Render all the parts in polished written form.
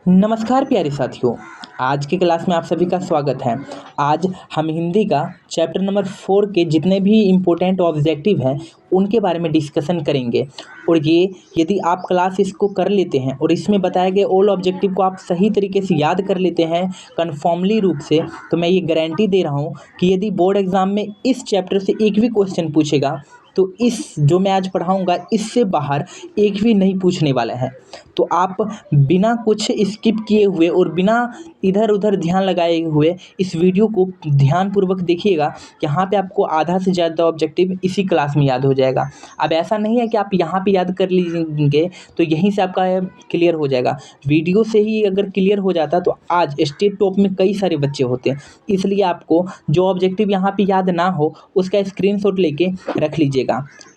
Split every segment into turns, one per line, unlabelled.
नमस्कार प्यारे साथियों। आज की क्लास में आप सभी का स्वागत है। आज हम हिंदी का चैप्टर नंबर 4 के जितने भी इम्पोर्टेंट ऑब्जेक्टिव हैं उनके बारे में डिस्कशन करेंगे। और ये यदि आप क्लास इसको कर लेते हैं और इसमें बताए गए ऑल ऑब्जेक्टिव को आप सही तरीके से याद कर लेते हैं कन्फर्मली रूप से, तो मैं ये गारंटी दे रहा हूँ कि यदि बोर्ड एग्ज़ाम में इस चैप्टर से एक भी क्वेश्चन पूछेगा तो इस जो मैं आज पढ़ाऊँगा इससे बाहर एक भी नहीं पूछने वाला है। तो आप बिना कुछ स्किप किए हुए और बिना इधर उधर ध्यान लगाए हुए इस वीडियो को ध्यानपूर्वक देखिएगा। यहाँ पे आपको आधा से ज़्यादा ऑब्जेक्टिव इसी क्लास में याद हो जाएगा। अब ऐसा नहीं है कि आप यहाँ पे याद कर लीजिए तो यहीं से आपका क्लियर हो जाएगा। वीडियो से ही अगर क्लियर हो जाता तो आज स्टेट टॉप में कई सारे बच्चे होते। इसलिए आपको जो ऑब्जेक्टिव यहाँ पे याद ना हो उसका स्क्रीनशॉट लेके रख लीजिएगा।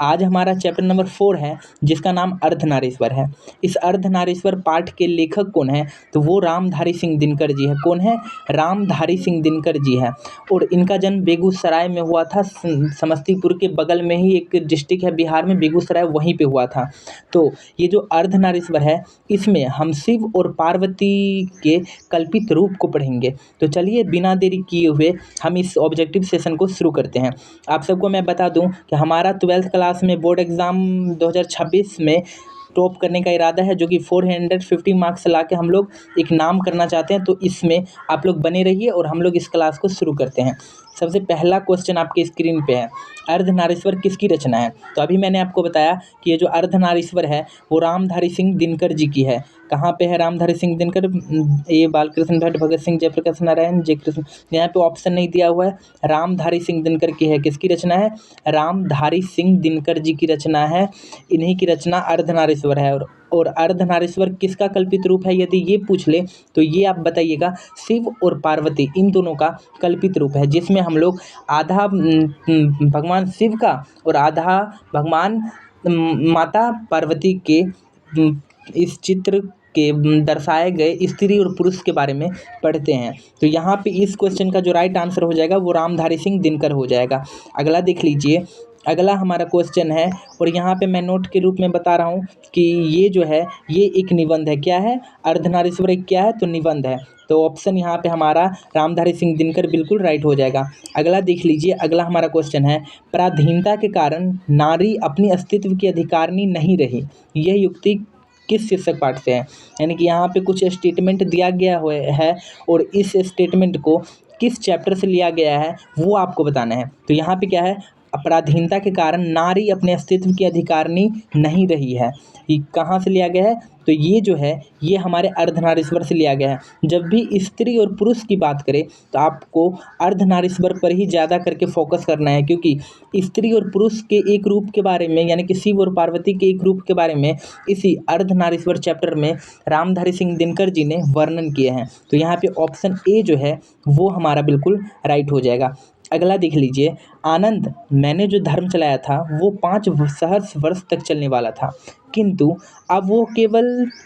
आज हमारा चैप्टर नंबर 4 है जिसका नाम अर्धनारीश्वर है। इस अर्धनारीश्वर पाठ के लेखक कौन है? तो वो रामधारी सिंह दिनकर जी है। कौन है? रामधारी सिंह दिनकर जी है। और इनका जन्म बेगूसराय में हुआ था। समस्तीपुर के बगल में ही एक डिस्ट्रिक्ट है बिहार में, बेगूसराय, वहीं पे हुआ था। तो ये जो अर्धनारीश्वर है इसमें हम शिव और पार्वती के कल्पित रूप को पढ़ेंगे। तो चलिए बिना देरी किए हुए हम इस ऑब्जेक्टिव सेशन को शुरू करते हैं। आप सबको मैं बता दूं कि हमारा 12th क्लास में बोर्ड एग्ज़ाम 2026 में टॉप करने का इरादा है, जो कि 450 मार्क्स ला के हम लोग एक नाम करना चाहते हैं। तो इसमें आप लोग बने रहिए और हम लोग इस क्लास को शुरू करते हैं। सबसे पहला क्वेश्चन आपके स्क्रीन पे है, अर्धनारीश्वर किसकी रचना है? तो अभी मैंने आपको बताया कि ये जो अर्धनारीश्वर है वो रामधारी सिंह दिनकर जी की है। कहाँ पे है रामधारी सिंह दिनकर? ये बालकृष्ण भट्ट, भगत सिंह, जयप्रकाश नारायण, जय कृष्ण। यहाँ पे ऑप्शन नहीं दिया हुआ है। रामधारी सिंह दिनकर की है। किसकी रचना है? रामधारी सिंह दिनकर जी की रचना है। इन्हीं की रचना अर्धनारीश्वर है। और अर्धनारीश्वर किसका कल्पित रूप है यदि ये पूछ ले तो ये आप बताइएगा शिव और पार्वती इन दोनों का कल्पित रूप है, जिसमें हम लोग आधा भगवान शिव का और आधा भगवान माता पार्वती के इस चित्र के दर्शाए गए स्त्री और पुरुष के बारे में पढ़ते हैं। तो यहाँ पे इस क्वेश्चन का जो राइट आंसर हो जाएगा वो रामधारी सिंह दिनकर हो जाएगा। अगला देख लीजिए। अगला हमारा क्वेश्चन है और यहाँ पे मैं नोट के रूप में बता रहा हूँ कि ये जो है ये एक निबंध है। क्या है? अर्धनारीश्वर एक क्या है? तो निबंध है। तो ऑप्शन यहाँ पे हमारा रामधारी सिंह दिनकर बिल्कुल राइट हो जाएगा। अगला देख लीजिए। अगला हमारा क्वेश्चन है, पराधीनता के कारण नारी अपनी अस्तित्व की अधिकारिणी नहीं रही, यह युक्ति किस शीर्षक पाठ से है? यानी कि यहाँ पे कुछ स्टेटमेंट दिया गया हुआ है और इस स्टेटमेंट को किस चैप्टर से लिया गया है वो आपको बताना है। तो यहाँ पे क्या है? अपराधीनता के कारण नारी अपने अस्तित्व की अधिकारिणी नहीं रही है। ये कहाँ से लिया गया है? तो ये जो है ये हमारे अर्धनारीश्वर से लिया गया है। जब भी स्त्री और पुरुष की बात करें तो आपको अर्धनारीश्वर पर ही ज़्यादा करके फोकस करना है, क्योंकि स्त्री और पुरुष के एक रूप के बारे में यानी कि शिव और पार्वती के एक रूप के बारे में इसी अर्धनारीश्वर चैप्टर में रामधारी सिंह दिनकर जी ने वर्णन किए हैं। तो यहाँ पे ऑप्शन ए जो है वो हमारा बिल्कुल राइट हो जाएगा। अगला देख लीजिए। आनंद, मैंने जो धर्म चलाया था वो 5 सहस्र वर्ष तक चलने वाला था, किंतु अब वो केवल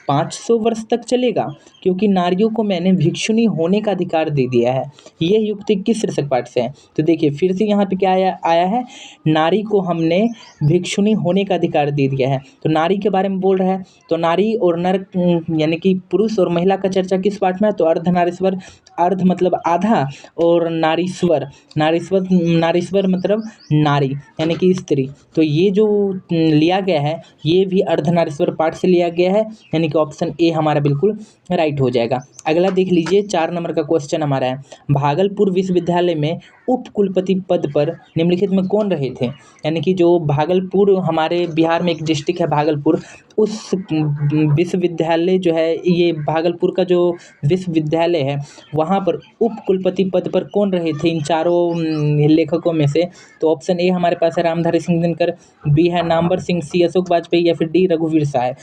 500 वर्ष तक चलेगा, क्योंकि नारियों को मैंने भिक्षुणी होने का अधिकार दे दिया है। यह युक्ति किस शीर्षक पाठ से है? तो देखिए फिर से यहाँ पे क्या आया है? नारी को हमने भिक्षुणी होने का अधिकार दे दिया है। तो नारी के बारे में बोल रहा है। तो नारी और नर यानी कि पुरुष और महिला का चर्चा किस पाठ में है? तो अर्धनारीश्वर। अर्ध मतलब आधा और नारीश्वर नारीश्वर मतलब नारी यानी कि स्त्री। तो ये जो लिया गया है ये भी अर्धनारीश्वर पाठ से लिया गया है, यानी कि ऑप्शन ए हमारा बिल्कुल राइट हो जाएगा। अगला देख लीजिए। 4 नंबर का क्वेश्चन हमारा है, भागलपुर विश्वविद्यालय में उप कुलपति पद पर निम्नलिखित में कौन रहे थे? यानी कि जो भागलपुर हमारे बिहार में एक डिस्ट्रिक्ट है भागलपुर, उस विश्वविद्यालय जो है ये भागलपुर का जो विश्वविद्यालय है वहाँ पर उप कुलपति पद पर कौन रहे थे इन चारों लेखकों में से? तो ऑप्शन ए हमारे पास है रामधारी सिंह दिनकर, बी है नामवर सिंह, सी अशोक वाजपेयी या फिर डी रघुवीर सहाय।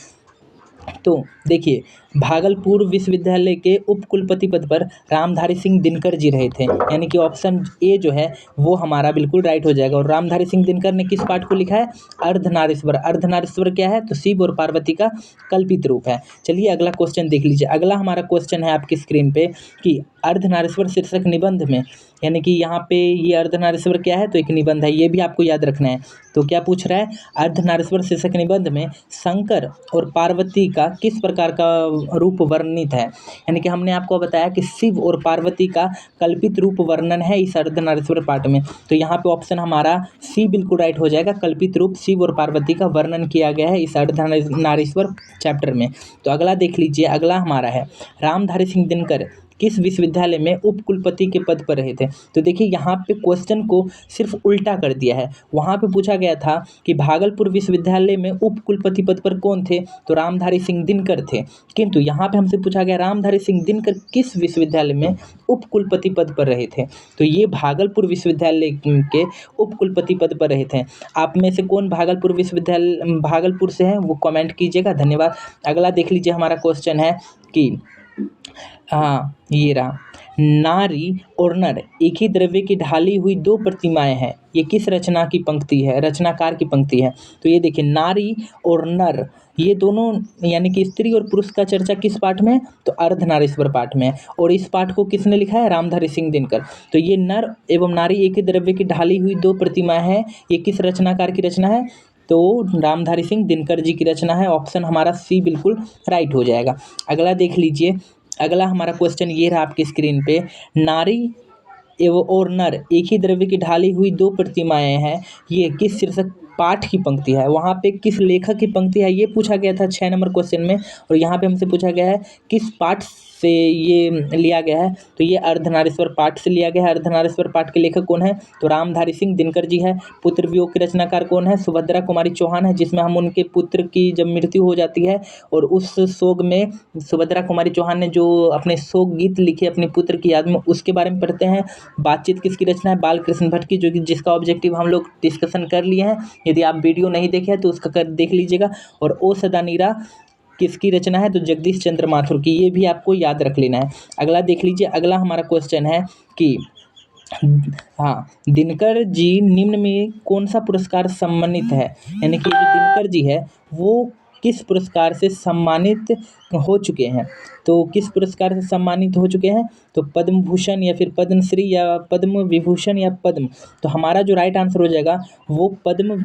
तो देखिए भागलपुर विश्वविद्यालय के उप कुलपति पद पर रामधारी सिंह दिनकर जी रहे थे, यानी कि ऑप्शन ए जो है वो हमारा बिल्कुल राइट हो जाएगा। और रामधारी सिंह दिनकर ने किस पाठ को लिखा है? अर्धनारीश्वर। अर्धनारीश्वर क्या है? तो शिव और पार्वती का कल्पित रूप है। चलिए अगला क्वेश्चन देख लीजिए। अगला हमारा क्वेश्चन है आपकी स्क्रीन पे कि अर्धनारीश्वर शीर्षक निबंध में, यानी कि यहाँ पे ये अर्धनारीश्वर क्या है? तो एक निबंध है, ये भी आपको याद रखना है। तो क्या पूछ रहा है, अर्धनारीश्वर शीर्षक निबंध में शंकर और पार्वती का किस प्रकार का रूप वर्णित है। यानी कि हमने आपको बताया कि शिव और पार्वती का कल्पित रूप वर्णन है इस अर्धनारीश्वर पाठ में। तो यहाँ पे ऑप्शन हमारा सी बिल्कुल राइट हो जाएगा। कल्पित रूप शिव और पार्वती का वर्णन किया गया है इस अर्धनारीश्वर चैप्टर में। तो अगला देख लीजिए, अगला हमारा है रामधारी सिंह दिनकर किस विश्वविद्यालय में उप कुलपति के पद पर रहे थे। तो देखिए यहाँ पे क्वेश्चन को सिर्फ उल्टा कर दिया है। वहाँ पे पूछा गया था कि भागलपुर विश्वविद्यालय में उप कुलपति पद पर कौन थे, तो रामधारी सिंह दिनकर थे। किंतु यहाँ पे हमसे पूछा गया रामधारी सिंह दिनकर किस विश्वविद्यालय में उप कुलपति पद पर रहे थे। तो ये भागलपुर विश्वविद्यालय के उप कुलपति पद पर रहे थे। आप में से कौन भागलपुर से हैं वो कमेंट कीजिएगा। धन्यवाद। अगला देख लीजिए, हमारा क्वेश्चन है कि हाँ ये रहा, नारी और नर एक ही द्रव्य की ढाली हुई दो प्रतिमाएं हैं, ये किस रचना की पंक्ति है, रचनाकार की पंक्ति है। तो ये देखिए, नारी और नर ये दोनों यानी कि स्त्री और पुरुष का चर्चा किस पाठ में, तो अर्धनारीश्वर पाठ में। और इस पाठ को किसने लिखा है, रामधारी सिंह दिनकर। तो ये नर एवं नारी एक ही द्रव्य की ढाली हुई दो प्रतिमाएं हैं, ये किस रचनाकार की रचना है, तो रामधारी सिंह दिनकर जी की रचना है। ऑप्शन हमारा सी बिल्कुल राइट हो जाएगा। अगला देख लीजिए, अगला हमारा क्वेश्चन ये रहा आपकी स्क्रीन पे, नारी एवं और नर एक ही द्रव्य की ढाली हुई दो प्रतिमाएं हैं, ये किस शीर्षक पाठ की पंक्ति है। वहाँ पे किस लेखक की पंक्ति है ये पूछा गया था 6 नंबर क्वेश्चन में। और यहाँ पे हमसे पूछा गया है किस पाठ से ये लिया गया है, तो ये अर्धनारीश्वर पाठ से लिया गया है। अर्धनारीश्वर पाठ के लेखक कौन है, तो रामधारी सिंह दिनकर जी है। पुत्र वियोग के रचनाकार कौन है, सुभद्रा कुमारी चौहान है, जिसमें हम उनके पुत्र की जब मृत्यु हो जाती है और उस शोक में सुभद्रा कुमारी चौहान ने जो अपने शोक गीत लिखे अपने पुत्र की याद में, उसके बारे में पढ़ते हैं। बातचीत किसकी रचना है, बालकृष्ण भट्ट की, जो कि जिसका ऑब्जेक्टिव हम लोग डिस्कशन कर लिए हैं। यदि आप वीडियो नहीं देखे हैं तो उसका कर देख लीजिएगा। और ओ सदा नीरा किसकी रचना है, तो जगदीश चंद्र माथुर की, ये भी आपको याद रख लेना है। अगला देख लीजिए, अगला हमारा क्वेश्चन है कि हाँ, दिनकर जी निम्न में कौन सा पुरस्कार सम्मानित है। यानी कि जो दिनकर जी है वो किस पुरस्कार से सम्मानित हो चुके हैं। तो किस पुरस्कार से सम्मानित हो चुके हैं, तो पद्म भूषण या फिर पद्मश्री या पद्म विभूषण या पद्म। तो हमारा जो राइट आंसर हो जाएगा वो पद्म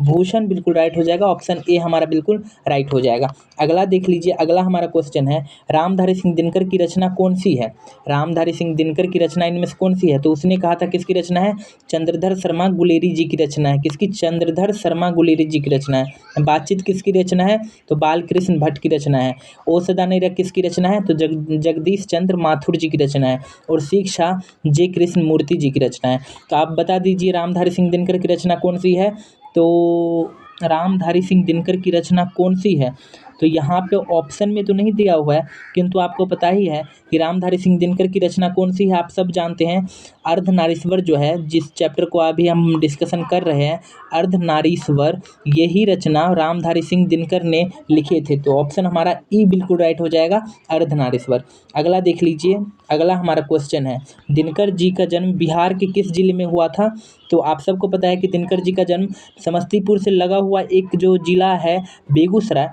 भूषण बिल्कुल राइट हो जाएगा। ऑप्शन ए हमारा बिल्कुल राइट हो जाएगा। अगला देख लीजिए, अगला हमारा क्वेश्चन है रामधारी सिंह दिनकर की रचना कौन सी है। रामधारी सिंह दिनकर की रचना इनमें से कौन सी है, तो उसने कहा था किसकी रचना है, चंद्रधर शर्मा गुलेरी जी की रचना है। किसकी, चंद्रधर शर्मा गुलेरी जी की रचना है। बातचीत किसकी रचना है, तो बालकृष्ण भट्ट की रचना है। ओ सदा नीरा किसकी रचना है, तो जगदीश चंद्र माथुर जी की रचना है। और शिक्षा जे कृष्ण मूर्ति जी की रचना है। तो आप बता दीजिए रामधारी सिंह दिनकर की रचना कौन सी है। तो रामधारी सिंह दिनकर की रचना कौन सी है, तो यहाँ पे ऑप्शन में तो नहीं दिया हुआ है, किंतु आपको पता ही है कि रामधारी सिंह दिनकर की रचना कौन सी है। आप सब जानते हैं अर्धनारीश्वर जो है, जिस चैप्टर को अभी हम डिस्कशन कर रहे हैं, अर्धनारीश्वर, यही रचना रामधारी सिंह दिनकर ने लिखे थे। तो ऑप्शन हमारा ई बिल्कुल राइट हो जाएगा, अर्धनारीश्वर। अगला देख लीजिए, अगला हमारा क्वेश्चन है दिनकर जी का जन्म बिहार के किस जिले में हुआ था। तो आप सबको पता है कि दिनकर जी का जन्म समस्तीपुर से लगा हुआ एक जो जिला है बेगूसराय,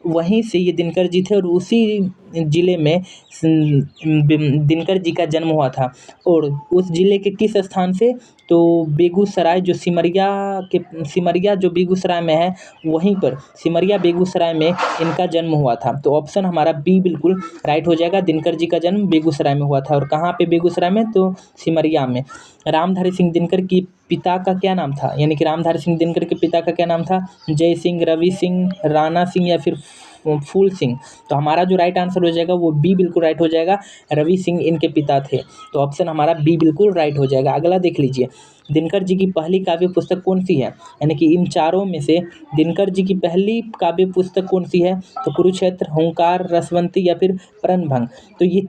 वहीं से ये दिनकर जी थे और उसी ज़िले में दिनकर जी का जन्म हुआ था। और उस ज़िले के किस स्थान से, तो बेगूसराय जो सिमरिया जो बेगूसराय में है, वहीं पर सिमरिया बेगूसराय में इनका जन्म हुआ था। तो ऑप्शन हमारा बी बिल्कुल राइट हो जाएगा। दिनकर जी का जन्म बेगूसराय में हुआ था। और कहाँ पे, बेगूसराय में, तो सिमरिया में। रामधारी सिंह दिनकर की पिता का क्या नाम था, यानी कि रामधारी सिंह दिनकर के पिता का क्या नाम था, जय सिंह, रवि सिंह, राणा सिंह या फिर फूल सिंह। तो हमारा जो राइट आंसर हो जाएगा वो बी बिल्कुल राइट हो जाएगा, रवि सिंह इनके पिता थे। तो ऑप्शन हमारा बी बिल्कुल राइट हो जाएगा। अगला देख लीजिए, दिनकर जी की पहली काव्य पुस्तक कौन सी है, यानी कि इन चारों में से दिनकर जी की पहली काव्य पुस्तक कौन सी है, तो कुरुक्षेत्र, हुंकार, रसवंती या फिर प्रणभंग। तो ये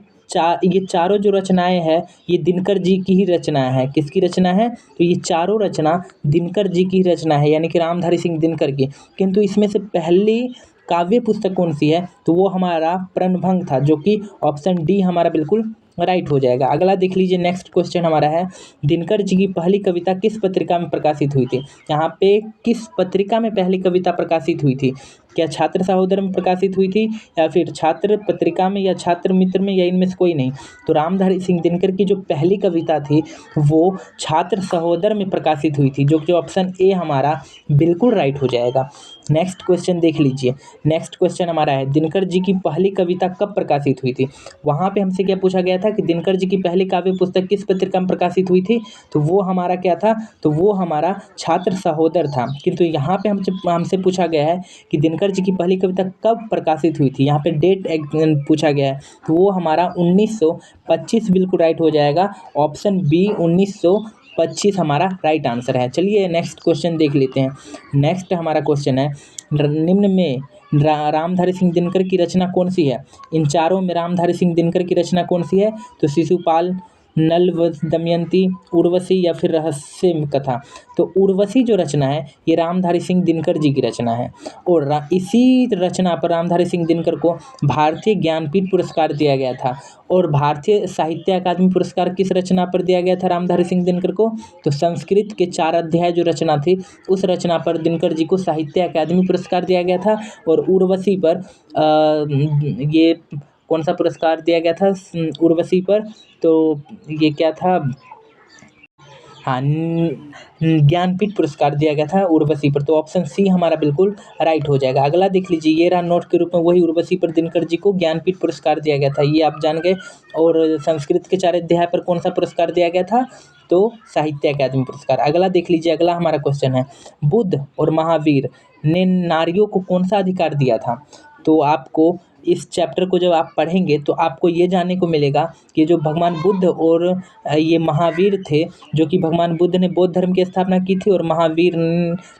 चारों जो रचनाएं हैं ये दिनकर जी की ही रचना है। किसकी रचना है, तो ये चारों रचना दिनकर जी की रचना है, यानी कि रामधारी सिंह दिनकर की। किंतु इसमें से पहली काव्य पुस्तक कौन सी है, तो वो हमारा प्रणभंग था, जो कि ऑप्शन डी हमारा बिल्कुल राइट हो जाएगा। अगला देख लीजिए, नेक्स्ट क्वेश्चन हमारा है दिनकर जी की पहली कविता किस पत्रिका में प्रकाशित हुई थी। यहाँ पे किस पत्रिका में पहली कविता प्रकाशित हुई थी, क्या छात्र सहोदर में प्रकाशित हुई थी या फिर छात्र पत्रिका में या छात्र मित्र में या इनमें से कोई नहीं? तो रामधारी सिंह दिनकर की जो पहली कविता थी वो छात्र सहोदर में प्रकाशित हुई थी, जो कि ऑप्शन ए हमारा बिल्कुल राइट हो जाएगा। नेक्स्ट क्वेश्चन देख लीजिए। नेक्स्ट क्वेश्चन हमारा है दिनकर जी की पहली कविता कब प्रकाशित हुई थी? वहाँ पे हमसे क्या पूछा गया था कि दिनकर जी की पहली काव्य पुस्तक किस पत्रिका में प्रकाशित हुई थी? तो वो हमारा क्या था? तो वो हमारा छात्र सहोदर था। किंतु यहाँ पे हमसे पूछा गया है कि दिनकर जी की पहली कविता कब प्रकाशित हुई थी, यहाँ पे डेट पूछा गया है, तो वो हमारा 1925 बिल्कुल राइट हो जाएगा। ऑप्शन बी 1925 हमारा राइट आंसर है। चलिए नेक्स्ट क्वेश्चन देख लेते हैं। नेक्स्ट हमारा क्वेश्चन है निम्न में रामधारी सिंह दिनकर की रचना कौन सी है? इन चारों में रामधारी सिंह दिनकर की रचना कौन सी है? तो शिशुपाल, नल व दमयंती, उर्वशी या फिर रहस्य कथा। तो उर्वशी जो रचना है ये रामधारी सिंह दिनकर जी की रचना है और इसी रचना पर रामधारी सिंह दिनकर को भारतीय ज्ञानपीठ पुरस्कार दिया गया था। और भारतीय साहित्य अकादमी पुरस्कार किस रचना पर दिया गया था रामधारी सिंह दिनकर को? तो संस्कृत के 4 अध्याय जो रचना थी उस रचना पर दिनकर जी को साहित्य अकादमी पुरस्कार दिया गया था। और उर्वशी पर ये कौन सा पुरस्कार दिया गया था उर्वशी पर? तो ये क्या था? हाँ, ज्ञानपीठ पुरस्कार दिया गया था उर्वशी पर। तो ऑप्शन सी हमारा बिल्कुल राइट हो जाएगा। अगला देख लीजिए, ये रहा नोट के रूप में, वही उर्वशी पर दिनकर जी को ज्ञानपीठ पुरस्कार दिया गया था, ये आप जान गए। और संस्कृत के 4 अध्याय पर कौन सा पुरस्कार दिया गया था? तो साहित्य अकादमी पुरस्कार। अगला देख लीजिए, अगला हमारा क्वेश्चन है बुद्ध और महावीर ने नारियों को कौन सा अधिकार दिया था? तो आपको इस चैप्टर को जब आप पढ़ेंगे तो आपको ये जानने को मिलेगा कि जो भगवान बुद्ध और ये महावीर थे, जो कि भगवान बुद्ध ने बौद्ध धर्म की स्थापना की थी और महावीर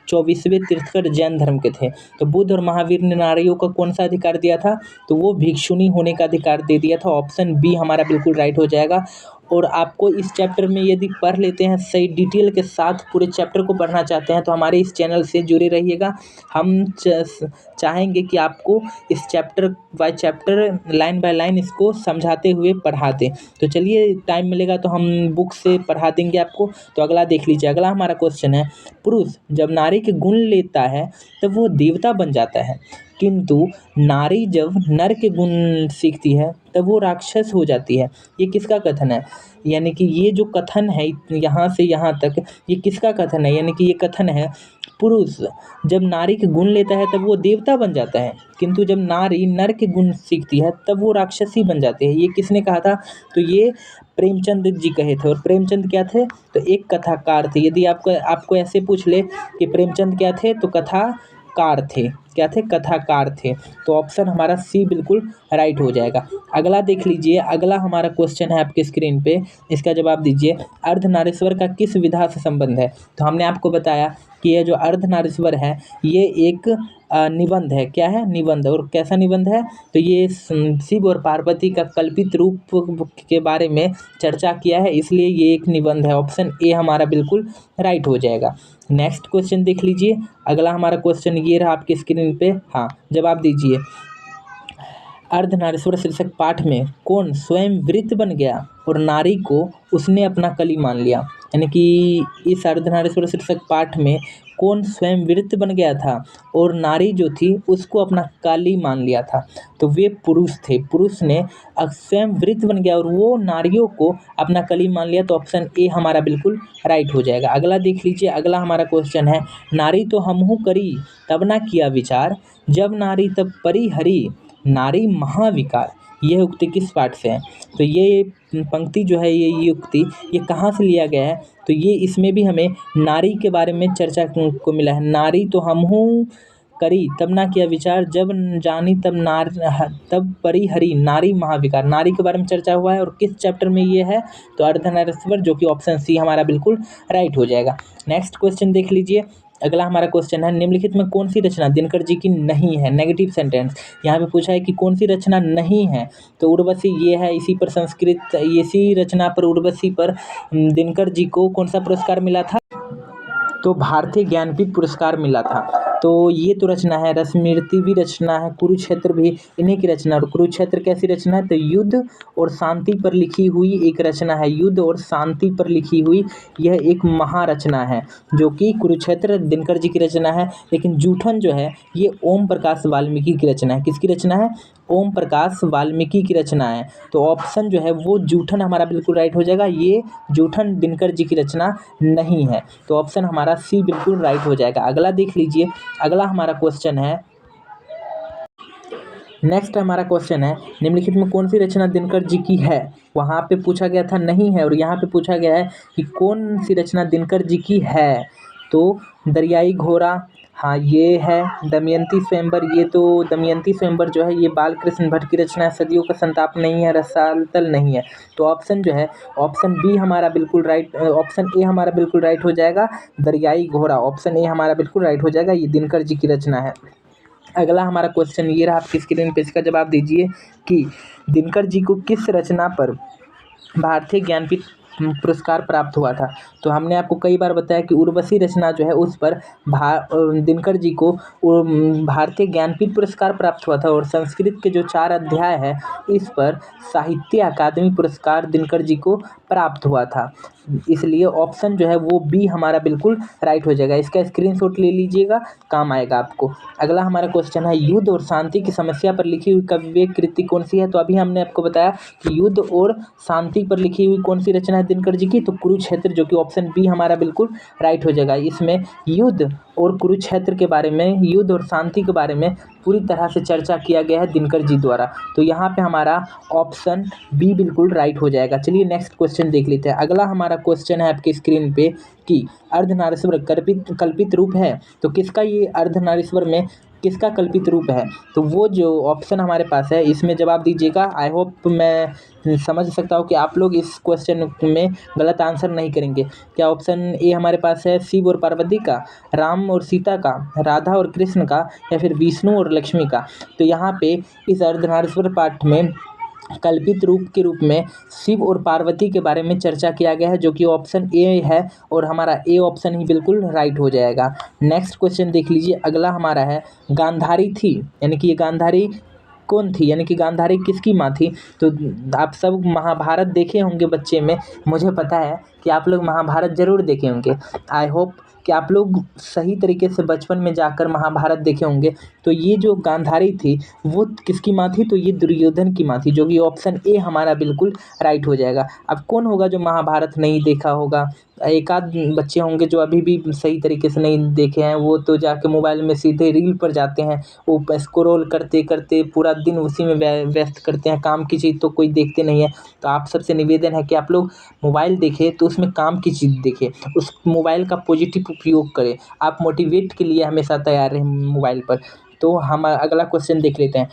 24वें तीर्थंकर जैन धर्म के थे। तो बुद्ध और महावीर ने नारियों को कौन सा अधिकार दिया था? तो वो भिक्षुणी होने का अधिकार दे दिया था। ऑप्शन बी हमारा बिल्कुल राइट हो जाएगा। और आपको इस चैप्टर में यदि पढ़ लेते हैं सही डिटेल के साथ, पूरे चैप्टर को पढ़ना चाहते हैं तो हमारे इस चैनल से जुड़े रहिएगा। हम चाहेंगे कि आपको इस chapter by chapter, line by line इसको समझाते हुए पढ़ा दें। तो चलिए, टाइम मिलेगा तो हम बुक से पढ़ा देंगे आपको। तो अगला देख लीजिए, अगला हमारा क्वेश्चन है पुरुष जब नारी के गुण लेता है तब वो देवता बन जाता है, किंतु नारी जब नर के गुण सीखती है तब वो राक्षस हो जाती है। ये किसका कथन है? यानी कि ये जो कथन है यहाँ से यहाँ तक, ये किसका कथन है? यानी कि ये कथन है पुरुष जब नारी के गुण लेता है तब वो देवता बन जाता है, किंतु जब नारी नर के गुण सीखती है तब वो राक्षसी बन जाते हैं। ये किसने कहा था? तो ये प्रेमचंद जी कहे थे। और प्रेमचंद क्या थे? तो एक कथाकार थे। यदि आपको ऐसे पूछ ले कि प्रेमचंद क्या थे, तो कथाकार थे। क्या थे? कथाकार थे। तो ऑप्शन हमारा सी बिल्कुल राइट हो जाएगा। अगला देख लीजिए, अगला हमारा क्वेश्चन है आपके स्क्रीन पे, इसका जवाब दीजिए। अर्धनारीश्वर का किस विधा से संबंध है? तो हमने आपको बताया कि ये जो अर्धनारीश्वर है ये एक निबंध है। क्या है? निबंध। और कैसा निबंध है? तो ये शिव और पार्वती का कल्पित रूप के बारे में चर्चा किया है, इसलिए ये एक निबंध है। ऑप्शन ए हमारा बिल्कुल राइट हो जाएगा। नेक्स्ट क्वेश्चन देख लीजिए, अगला हमारा क्वेश्चन ये रहा आपके स्क्रीन पे। हाँ, जवाब दीजिए। अर्धनारीश्वर शीर्षक पाठ में कौन स्वयं वृत्त बन गया और नारी को उसने अपना कली मान लिया? यानी कि इस अर्धनारीश्वर शीर्षक पाठ में कौन स्वयं वृत्त बन गया था और नारी जो थी उसको अपना काली मान लिया था? तो वे पुरुष थे। पुरुष ने स्वयं वृत्त बन गया और वो नारियों को अपना कली मान लिया। तो ऑप्शन ए हमारा बिल्कुल राइट हो जाएगा। अगला देख लीजिए, अगला हमारा क्वेश्चन है नारी तो हमहू करी तब ना किया विचार, जब नारी तब परी हरी नारी महाविकार। यह उक्ति किस पाठ से है? तो ये पंक्ति जो है, ये उक्ति ये कहाँ से लिया गया है? तो ये इसमें भी हमें नारी के बारे में चर्चा को मिला है। नारी तो हमहू करी तब ना किया विचार, जब जानी तब परी हरी नारी महाविकार। नारी के बारे में चर्चा हुआ है और किस चैप्टर में ये है? तो अर्धनारीश्वर, जो कि ऑप्शन सी हमारा बिल्कुल राइट हो जाएगा। नेक्स्ट क्वेश्चन देख लीजिए, अगला हमारा क्वेश्चन है निम्नलिखित में कौन सी रचना दिनकर जी की नहीं है? Negative sentence. यहाँ पे पूछा है कि कौन सी रचना नहीं है, तो उर्वशी ये है। इसी पर संस्कृत, इसी रचना पर उर्वशी पर दिनकर जी को कौन सा पुरस्कार मिला था? तो भारतीय ज्ञानपीठ पुरस्कार मिला था। तो ये तो रचना है, रसमृति भी रचना है, कुरुक्षेत्र भी इन्हीं की रचना। और कुरुक्षेत्र कैसी रचना है? तो युद्ध और शांति पर लिखी हुई एक रचना है, युद्ध और शांति पर लिखी हुई यह एक महारचना है, जो कि कुरुक्षेत्र दिनकर जी की रचना है। लेकिन जूठन जो है ये ओम प्रकाश वाल्मीकि की रचना है। किसकी रचना है? ओम प्रकाश वाल्मीकि की रचना है। तो ऑप्शन जो है वो जूठन हमारा बिल्कुल राइट हो जाएगा। ये जूठन दिनकर जी की रचना नहीं है, तो ऑप्शन हमारा सी बिल्कुल राइट हो जाएगा। अगला देख लीजिए, अगला हमारा क्वेश्चन है, नेक्स्ट हमारा क्वेश्चन है, निम्नलिखित में कौन सी रचना दिनकर जी की है? वहाँ पे पूछा गया था नहीं है, और यहाँ पे पूछा गया है कि कौन सी रचना दिनकर जी की है। तो दरियाई घोड़ा, हाँ ये है। दमयंती स्वयंवर, ये तो दमयंती स्वयंवर जो है ये बालकृष्ण भट्ट की रचना है। सदियों का संताप नहीं है, रसातल नहीं है। तो ऑप्शन जो है, ऑप्शन बी हमारा बिल्कुल राइट, ऑप्शन ए हमारा बिल्कुल राइट हो जाएगा, दरियाई घोड़ा। ऑप्शन ए हमारा बिल्कुल राइट हो जाएगा, ये दिनकर जी की रचना है। अगला हमारा क्वेश्चन ये रहा, आपकी स्क्रीन पे इसका जवाब दीजिए कि दिनकर जी को किस रचना पर भारतीय ज्ञानपीठ पुरस्कार प्राप्त हुआ था। तो हमने आपको कई बार बताया कि उर्वशी रचना जो है उस पर दिनकर जी को भारतीय ज्ञानपीठ पुरस्कार प्राप्त हुआ था। और संस्कृत के जो 4 अध्याय है इस पर साहित्य अकादमी पुरस्कार दिनकर जी को प्राप्त हुआ था। इसलिए ऑप्शन जो है वो बी हमारा बिल्कुल राइट हो जाएगा। इसका स्क्रीनशॉट ले लीजिएगा, काम आएगा आपको। अगला हमारा क्वेश्चन है, युद्ध और शांति की समस्या पर लिखी हुई काव्य कृति कौन सी है? तो अभी हमने आपको बताया कि युद्ध और शांति पर लिखी हुई कौन सी रचना है दिनकर जी की? तो कुरुक्षेत्र, जो कि ऑप्शन बी हमारा बिल्कुल राइट हो जाएगा। इसमें युद्ध और कुरुक्षेत्र के बारे में, युद्ध और शांति के बारे में पूरी तरह से चर्चा किया गया है दिनकर जी द्वारा। तो यहाँ पे हमारा ऑप्शन बी बिल्कुल राइट हो जाएगा। चलिए नेक्स्ट क्वेश्चन देख लेते हैं। अगला हमारा क्वेश्चन है आपकी स्क्रीन पे कि अर्धनारीश्वर कल्पित रूप है। तो किसका ये अर्धनारीश्वर में किसका कल्पित रूप है? तो वो जो ऑप्शन हमारे पास है इसमें जवाब दीजिएगा। आई होप मैं समझ सकता हूँ कि आप लोग इस क्वेश्चन में गलत आंसर नहीं करेंगे। क्या ऑप्शन ए हमारे पास है शिव और पार्वती का, राम और सीता का, राधा और कृष्ण का, या फिर विष्णु और लक्ष्मी का? तो यहाँ पे इस अर्धनारीश्वर पाठ में कल्पित रूप के रूप में शिव और पार्वती के बारे में चर्चा किया गया है, जो कि ऑप्शन ए है, और हमारा ए ऑप्शन ही बिल्कुल राइट हो जाएगा। नेक्स्ट क्वेश्चन देख लीजिए, अगला हमारा है, गांधारी थी, यानी कि ये गांधारी कौन थी, यानी कि गांधारी किसकी माँ थी? तो आप सब महाभारत देखे होंगे बच्चे में, मुझे पता है कि आप लोग महाभारत जरूर देखे होंगे। आई होप कि आप लोग सही तरीके से बचपन में जाकर महाभारत देखे होंगे। तो ये जो गांधारी थी वो किसकी माँ थी? तो ये दुर्योधन की माँ थी, जो कि ऑप्शन ए हमारा बिल्कुल राइट हो जाएगा। अब कौन होगा जो महाभारत नहीं देखा होगा? एक आध बच्चे होंगे जो अभी भी सही तरीके से नहीं देखे हैं, वो तो जाके मोबाइल में सीधे रील पर जाते हैं, वो स्क्रॉल करते करते पूरा दिन उसी में व्यस्त करते हैं, काम की चीज़ तो कोई देखते नहीं है। तो आप सबसे निवेदन है कि आप लोग मोबाइल देखें तो उसमें काम की चीज़ देखें, उस मोबाइल का पॉजिटिव उपयोग करें, आप मोटिवेट के लिए हमेशा तैयार रहें मोबाइल पर। तो हम अगला क्वेश्चन देख लेते हैं।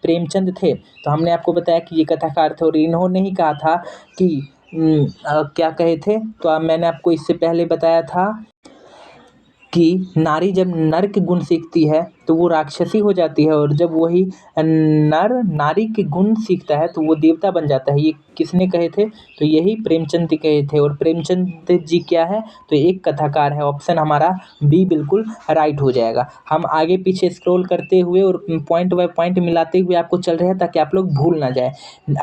प्रेमचंद थे, तो हमने आपको बताया कि ये कथाकार थे, और इन्होंने ही कहा था कि क्या कहे थे? तो अब मैंने आपको इससे पहले बताया था कि नारी जब नर के गुण सीखती है तो वो राक्षसी हो जाती है, और जब वही नर नारी के गुण सीखता है तो वो देवता बन जाता है। ये किसने कहे थे? तो यही प्रेमचंद कहे थे। और प्रेमचंद जी क्या है? तो एक कथाकार है। ऑप्शन हमारा बी बिल्कुल राइट हो जाएगा। हम आगे पीछे स्क्रॉल करते हुए और पॉइंट बाय पॉइंट मिलाते हुए आपको चल रहे हैं ताकि आप लोग भूल ना जाए।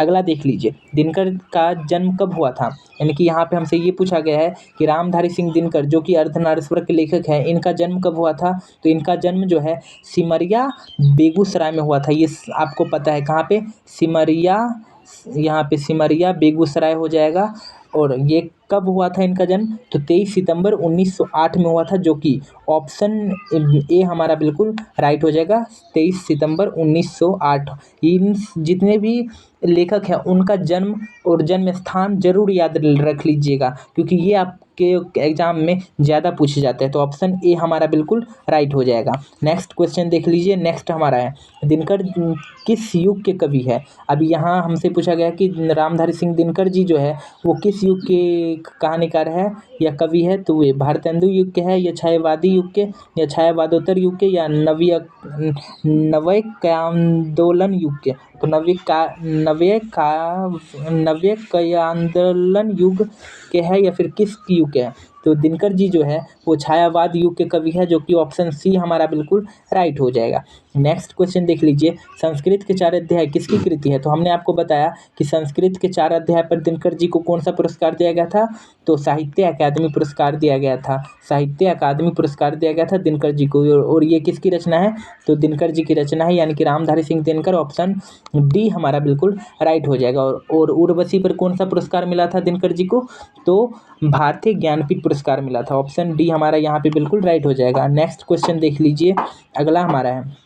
अगला देख लीजिए, दिनकर का जन्म कब हुआ था? यानी कि यहाँ पे हमसे ये पूछा गया है कि रामधारी सिंह दिनकर, जो कि अर्धनारीश्वर के लेखक हैं, इनका जन्म कब हुआ था? तो इनका जन्म जो है सिमरिया बेगूसराय में हुआ था। ये आपको पता है कहाँ पे? सिमरिया, यहाँ पे सिमरिया बेगूसराय हो जाएगा। और ये कब हुआ था इनका जन्म? तो 23 सितंबर 1908 में हुआ था, जो कि ऑप्शन ए हमारा बिल्कुल राइट हो जाएगा, 23 सितंबर 1908। इन जितने भी लेखक हैं उनका जन्म और जन्म स्थान जरूर याद रख लीजिएगा, क्योंकि ये आपके एग्जाम में ज़्यादा पूछे जाते हैं। तो ऑप्शन ए हमारा बिल्कुल राइट हो जाएगा। नेक्स्ट क्वेश्चन देख लीजिए। नेक्स्ट हमारा है, दिनकर किस युग के कवि है? अभी यहाँ हमसे पूछा गया कि रामधारी सिंह दिनकर जी जो है वो किस युग के कहानीकार है या कवि है? तो वे भारतेंदु युग के है, या छायावादी युग के, या छायावादोत्तर युग के, या नव्यकांदोलन युग के? तो नव्यकांदोलन युग के है, या फिर किस युग के है? तो दिनकर जी जो है वो छायावाद युग के कवि है, जो कि ऑप्शन सी हमारा बिल्कुल राइट हो जाएगा। नेक्स्ट क्वेश्चन देख लीजिए, संस्कृत के 4 अध्याय किसकी कृति है? तो हमने आपको बताया कि संस्कृत के 4 अध्याय पर दिनकर जी को कौन सा पुरस्कार दिया गया था? तो साहित्य अकादमी पुरस्कार दिया गया था। साहित्य अकादमी पुरस्कार दिया गया था दिनकर जी को। और ये किसकी रचना है? तो दिनकर जी की रचना है, यानी कि रामधारी सिंह दिनकर। ऑप्शन डी हमारा बिल्कुल राइट हो जाएगा। और उर्वशी पर कौन सा पुरस्कार मिला था दिनकर जी को? तो भारतीय ज्ञानपीठ पुरस्कार मिला था। ऑप्शन डी हमारा यहाँ पे बिल्कुल राइट हो जाएगा। नेक्स्ट क्वेश्चन देख लीजिए, अगला हमारा है,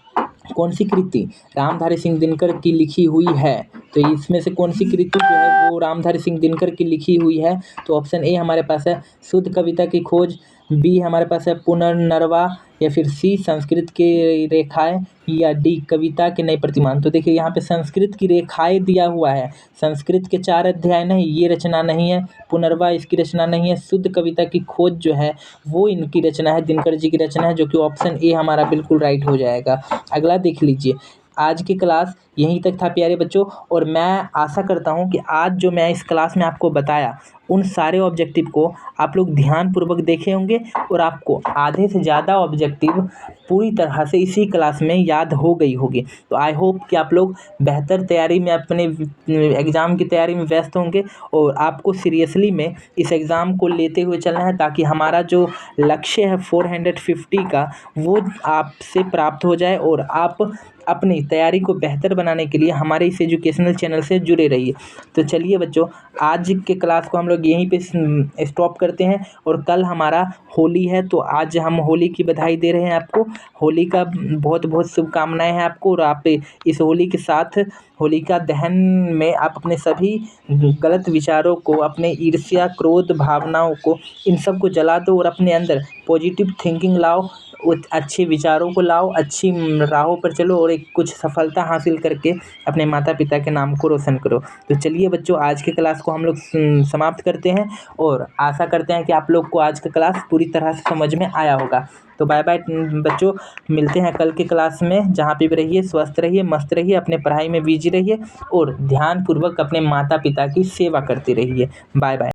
कौन सी कृति रामधारी सिंह दिनकर की लिखी हुई है? तो इसमें से कौन सी कृति जो है वो रामधारी सिंह दिनकर की लिखी हुई है? तो ऑप्शन ए हमारे पास है शुद्ध कविता की खोज, बी हमारे पास है पुनर्नवा, या फिर सी संस्कृत की रेखाएं, या डी कविता के नए प्रतिमान। तो देखिए यहाँ पे संस्कृत की रेखाएं दिया हुआ है। संस्कृत के 4 अध्याय नहीं, ये रचना नहीं है। पुनर्वा इसकी रचना नहीं है। शुद्ध कविता की खोज जो है वो इनकी रचना है, दिनकर जी की रचना है, जो कि ऑप्शन ए हमारा बिल्कुल राइट हो जाएगा। अगला देख लीजिए, आज की क्लास यहीं तक था प्यारे बच्चों, और मैं आशा करता हूं कि आज जो मैं इस क्लास में आपको बताया उन सारे ऑब्जेक्टिव को आप लोग ध्यानपूर्वक देखे होंगे, और आपको आधे से ज़्यादा ऑब्जेक्टिव पूरी तरह से इसी क्लास में याद हो गई होगी। तो आई होप कि आप लोग बेहतर तैयारी में अपने एग्ज़ाम की तैयारी में व्यस्त होंगे, और आपको सीरियसली में इस एग्ज़ाम को लेते हुए चलना है, ताकि हमारा जो लक्ष्य है 450 का वो आपसे प्राप्त हो जाए, और आप अपनी तैयारी को बेहतर बनाने के लिए हमारे इस एजुकेशनल चैनल से जुड़े रहिए। तो चलिए बच्चों, आज के क्लास को हम लोग यहीं पे स्टॉप करते हैं, और कल हमारा होली है, तो आज हम होली की बधाई दे रहे हैं आपको। होली का बहुत बहुत शुभकामनाएं हैं आपको, और आप इस होली के साथ होलिका दहन में आप अपने सभी गलत विचारों को, अपने ईर्ष्या क्रोध भावनाओं को, इन सब को जला दो, और अपने अंदर पॉजिटिव थिंकिंग लाओ, अच्छे विचारों को लाओ, अच्छी राहों पर चलो, और एक कुछ सफलता हासिल करके अपने माता पिता के नाम को रोशन करो। तो चलिए बच्चों, आज के क्लास को हम लोग समाप्त करते हैं, और आशा करते हैं कि आप लोग को आज का क्लास पूरी तरह से समझ में आया होगा। तो बाय बाय बच्चों, मिलते हैं कल के क्लास में। जहाँ पे भी रहिए स्वस्थ रहिए, मस्त रहिए, अपने पढ़ाई में बिजी रहिए, और ध्यानपूर्वक अपने माता पिता की सेवा करते रहिए। Bye bye.